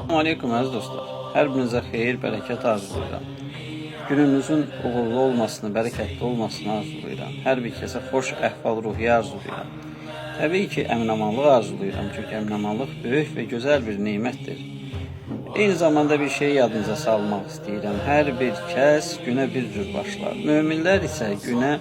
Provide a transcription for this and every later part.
Assalamu aleykum əziz dostlar. Hər birinizə xeyir, bərəkət arzulayıram. Gününüzün uğurlu olmasını, bərəkətli olmasını arzulayıram. Hər bir kəsə xoş əhval-ruhiyyə arzulayıram. Təbii ki, əmin-amanlıq arzulayıram. Çünki əmin-amanlıq böyük və gözəl bir nemətdir. Eyni zamanda bir şey yadınıza salmaq istəyirəm. Hər bir kəs günə bir cür başlar. Möminlər isə günə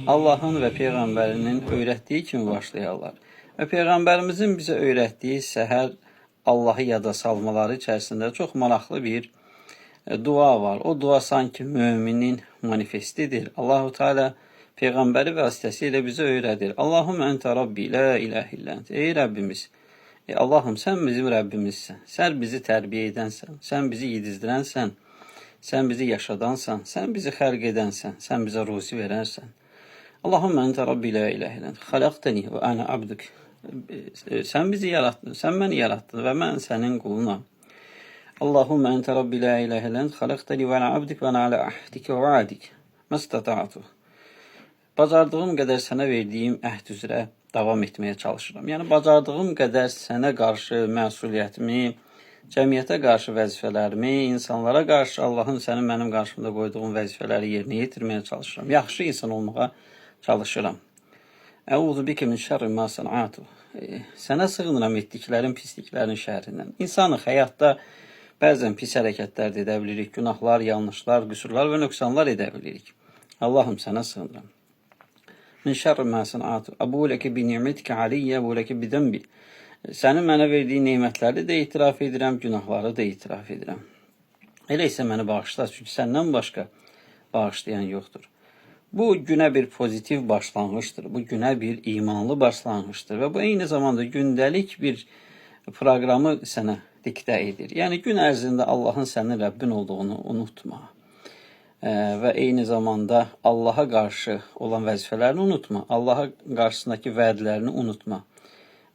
Allahın və Peyğəmbərinin öyrətdiyi kimi başlayarlar. Və Peyğəmbərimizin bizə öyrətdiyi səhər Allahı yada salmaları içərisində çox maraqlı bir dua var. O dua sanki müminin manifestidir. Allahu Teala Peyğəmbəri vasitəsilə bizə öyrədir. Allahümme ente Rabbi, la ilahe illa ente. Ey Rəbbimiz, Allahım, sən bizim Rəbbimizsən. Sən bizi tərbiyə edənsən. Sən bizi yedizdirənsən. Sən bizi yaşadansan. Sən bizi xəlq edənsən. Sən bizə ruzi verənsən. Allahümme ente Rabbi, la ilahe illa ente. Xalaqtani və ana abduk. Sen bizi yarattın, sen beni yarattın ve ben senin kulunam. Allahümme ente Rabbi la ilahe illen halaktani ve ana abdik ve ana ala ahdike ve vaadik. Məstata'tu. Bacardığım qədər sənə verdiyim əhd üzrə davam etməyə çalışıram. Yəni, bacardığım qədər sənə qarşı məsuliyyətimi, cəmiyyətə qarşı vəzifələrimi, insanlara qarşı Allahın sənin mənim qarşımda qoyduğum vəzifələri yerinə yetirməyə çalışıram. Yaxşı insan olmağa çalışıram. Əuzu bike min şerri ma sanatu. Sənə sığınıram etdiklərin, pisliklərin şərrindən. İnsanıq həyatda bəzən pis hərəkətlər edə bilirik, günahlar, yanlışlar, qüsurlar və nöqsanlar edə bilirik. Allahım, sənə sığınıram. Min şerri ma sanatu. Əbuləkə bi ni'mətikə aliyyə, əbuləkə bi dənbi. Sənin mənə verdiyi nemətləri də itiraf edirəm, günahları da itiraf edirəm. Elə isə məni bağışla, çünki səndən başqa bağışlayan yoxdur. Bu günə bir pozitiv başlanğıçdır. Bu günə bir imanlı başlanğıçdır və bu eyni zamanda gündəlik bir proqramı sənə diktə edir. Yəni gün ərzində Allahın sənin Rəbbin olduğunu unutma. Və eyni zamanda Allaha qarşı olan vəzifələrini unutma. Allaha qarşısındakı vədlərini unutma.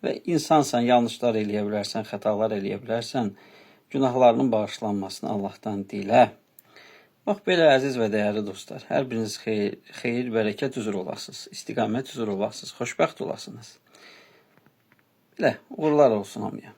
Və insansan, yanlışlar eləyə bilərsən, xətalar eləyə bilərsən, günahlarının bağışlanmasını Allahdan dilə. Bax, belə əziz və dəyərli dostlar, hər biriniz xeyir, bərəkət üzrə olasınız, istiqamət üzrə olasınız, xoşbəxt olasınız. Belə, uğurlar olsun hamıya.